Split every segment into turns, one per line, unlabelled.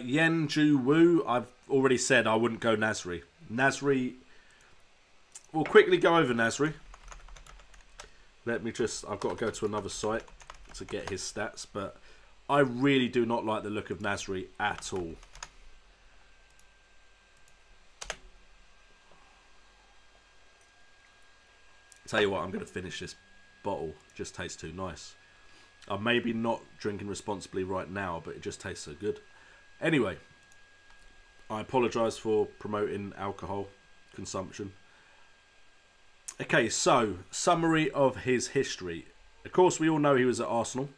Yen Ju Woo, I've already said I wouldn't go Nasri. Nasri, we'll quickly go over Nasri. Let me just, I've got to go to another site to get his stats, but I really do not like the look of Nasri at all. Tell you what, I'm going to finish this bottle. It just tastes too nice. I'm maybe not drinking responsibly right now, but it just tastes so good. Anyway, I apologise for promoting alcohol consumption. Okay, so, summary of his history. Of course, we all know he was at Arsenal.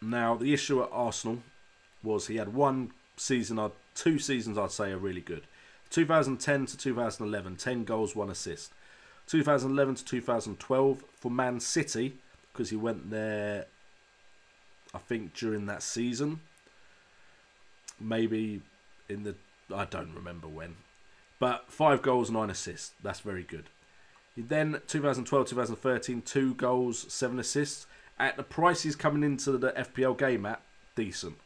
Now, the issue at Arsenal was he had one season, or 2 seasons I'd say are really good. 2010 to 2011, 10 goals, 1 assist. 2011 to 2012 for Man City, because he went there, I think, during that season. Maybe in the, I don't remember when. But 5 goals, 9 assists. That's very good. Then 2012, 2013, 2 goals, 7 assists. At the price he's coming into the FPL game at, decent.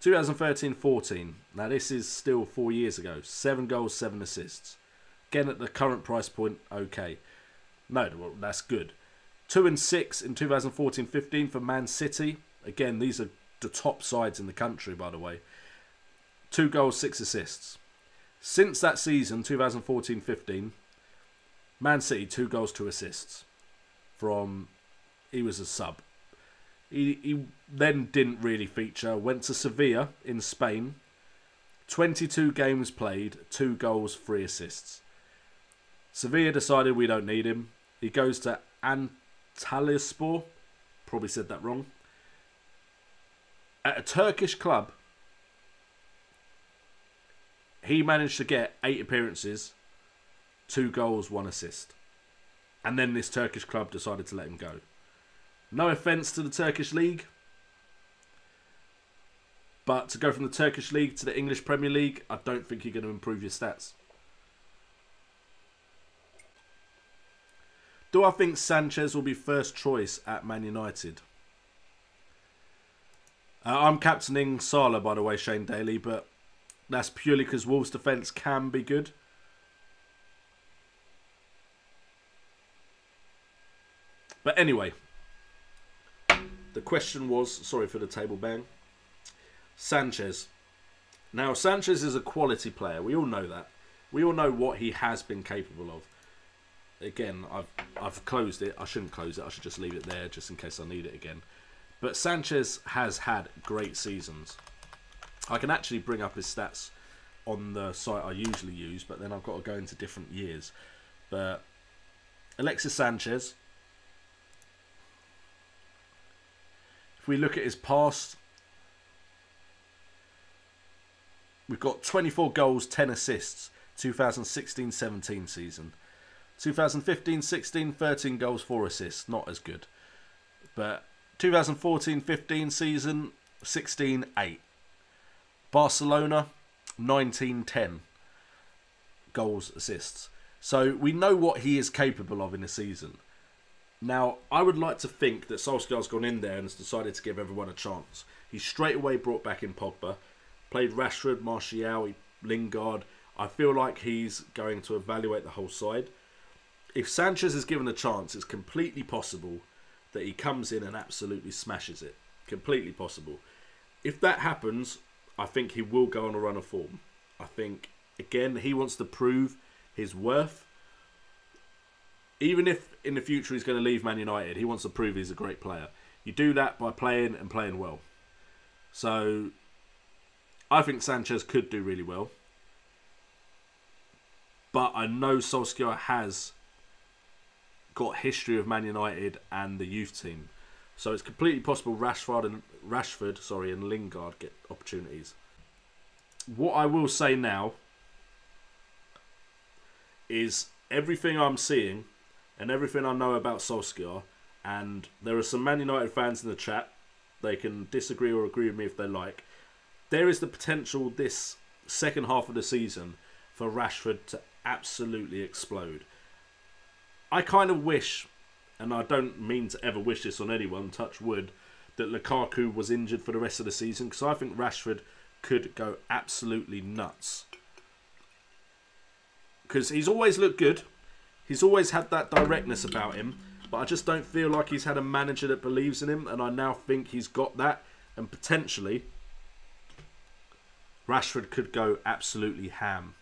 2013-14. Now this is still 4 years ago. 7 goals, 7 assists. Again, at the current price point, okay. No, well, that's good. 2 and 6 in 2014-15 for Man City. Again, these are the top sides in the country, by the way. 2 goals, 6 assists. Since that season, 2014-15, Man City, 2 goals, 2 assists. He was a sub. He then didn't really feature. Went to Sevilla in Spain. 22 games played, 2 goals, 3 assists. Sevilla decided we don't need him. He goes to Antalyaspor. Probably said that wrong. At a Turkish club, he managed to get 8 appearances, 2 goals, 1 assist. And then this Turkish club decided to let him go. No offence to the Turkish League, but to go from the Turkish League to the English Premier League, I don't think you're going to improve your stats. Do I think Sanchez will be first choice at Man United? I'm captaining Salah, by the way, Shane Daly, but that's purely because Wolves' defence can be good. But anyway, the question was, sorry for the table bang, Sanchez. Now, Sanchez is a quality player. We all know that. We all know what he has been capable of. Again, I've closed it. I shouldn't close it. I should just leave it there just in case I need it again. But Sanchez has had great seasons. I can actually bring up his stats on the site I usually use, but then I've got to go into different years. But Alexis Sanchez, if we look at his past, we've got 24 goals, 10 assists, 2016-17 season. 2015-16, 13 goals, 4 assists. Not as good. But 2014-15 season, 16-8. Barcelona, 19-10. Goals, assists. So we know what he is capable of in a season. Now, I would like to think that Solskjaer's gone in there and has decided to give everyone a chance. He straight away brought back in Pogba. Played Rashford, Martial, Lingard. I feel like he's going to evaluate the whole side. If Sanchez is given a chance, it's completely possible that he comes in and absolutely smashes it. Completely possible. If that happens, I think he will go on a run of form. I think, again, he wants to prove his worth. Even if in the future he's going to leave Man United, he wants to prove he's a great player. You do that by playing and playing well. So, I think Sanchez could do really well. But I know Solskjaer has got history of Man United and the youth team, so it's completely possible Rashford and Lingard get opportunities. What I will say now is everything I'm seeing and everything I know about Solskjaer, and there are some Man United fans in the chat, they can disagree or agree with me if they like, there is the potential this second half of the season for Rashford to absolutely explode. I kind of wish, and I don't mean to ever wish this on anyone, touch wood, that Lukaku was injured for the rest of the season, because I think Rashford could go absolutely nuts. Because he's always looked good. He's always had that directness about him. But I just don't feel like he's had a manager that believes in him. And I now think he's got that. And potentially, Rashford could go absolutely ham.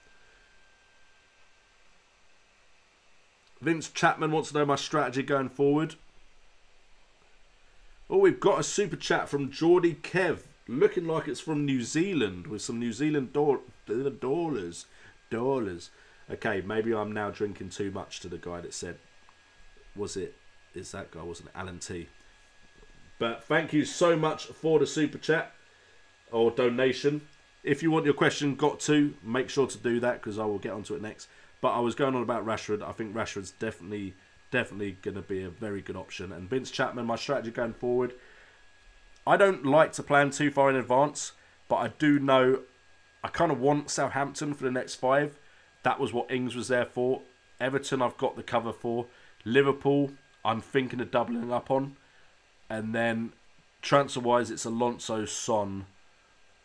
Vince Chapman wants to know my strategy going forward. Oh, we've got a super chat from Geordie Kev. Looking like it's from New Zealand with some New Zealand dollars. Okay, maybe I'm now drinking too much to the guy that said, is that guy, wasn't it? Alan T. But thank you so much for the super chat or donation. If you want your question got to, make sure to do that because I will get onto it next. But I was going on about Rashford. I think Rashford's definitely going to be a very good option. And Vince Chapman, my strategy going forward, I don't like to plan too far in advance, but I do know I kind of want Southampton for the next 5. That was what Ings was there for. Everton, I've got the cover for. Liverpool, I'm thinking of doubling up on. And then transfer-wise, it's Alonso, Son,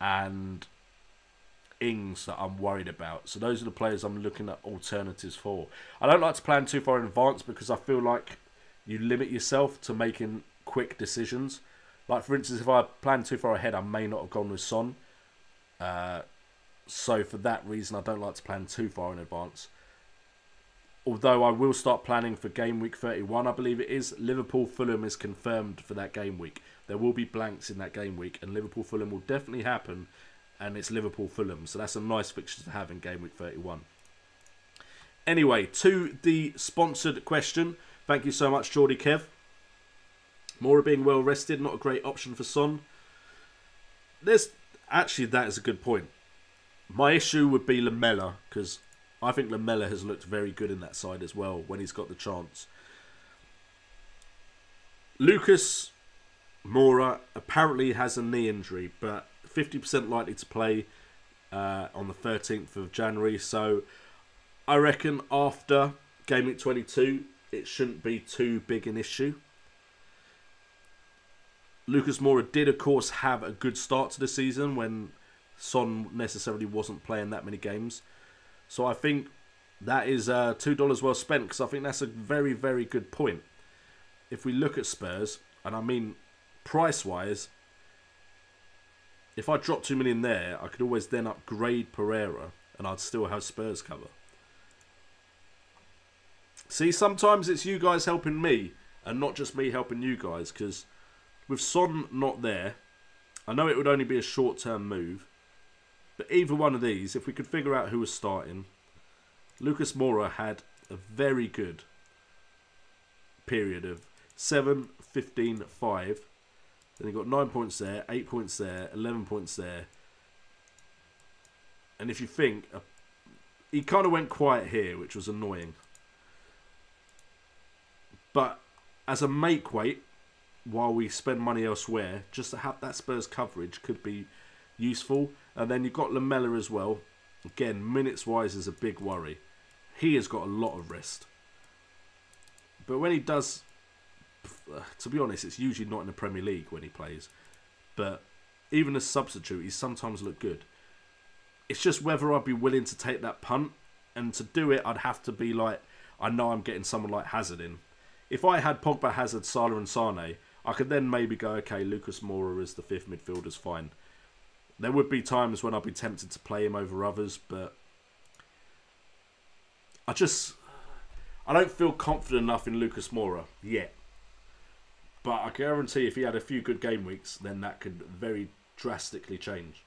and Ings that I'm worried about. So those are the players I'm looking at alternatives for. I don't like to plan too far in advance because I feel like you limit yourself to making quick decisions. Like, for instance, if I plan too far ahead, I may not have gone with Son. So for that reason, I don't like to plan too far in advance. Although I will start planning for game week 31, I believe it is. Liverpool-Fulham is confirmed for that game week. There will be blanks in that game week, and Liverpool-Fulham will definitely happen, and it's Liverpool-Fulham. So that's a nice fixture to have in game week 31. Anyway, to the sponsored question. Thank you so much, Geordie Kev. Moura being well rested, not a great option for Son. Actually, that is a good point. My issue would be Lamela, because I think Lamela has looked very good in that side as well when he's got the chance. Lucas Moura apparently has a knee injury, but 50% likely to play on the 13th of January. So I reckon after Game Week 22, it shouldn't be too big an issue. Lucas Moura did, of course, have a good start to the season when Son necessarily wasn't playing that many games. So I think that is $2 well spent, because I think that's a very, very good point. If we look at Spurs, and I mean price-wise, if I drop 2 million there, I could always then upgrade Pereira and I'd still have Spurs cover. See, sometimes it's you guys helping me and not just me helping you guys, because with Son not there, I know it would only be a short-term move, but either one of these, if we could figure out who was starting, Lucas Moura had a very good period of 7, 15, 5. Then he got 9 points there, 8 points there, 11 points there. And if you think, he kind of went quiet here, which was annoying. But as a make weight, while we spend money elsewhere, just to have that Spurs coverage could be useful. And then you've got Lamela as well. Again, minutes-wise is a big worry. He has got a lot of rest. But when he does, to be honest, it's usually not in the Premier League when he plays. But even as substitute, he's sometimes looked good. It's just whether I'd be willing to take that punt. And to do it, I'd have to be like, I know I'm getting someone like Hazard in. If I had Pogba, Hazard, Salah and Sane, I could then maybe go, okay, Lucas Moura is the 5th midfielder's fine. There would be times when I'd be tempted to play him over others, but I don't feel confident enough in Lucas Moura yet. But I guarantee if he had a few good game weeks, then that could very drastically change.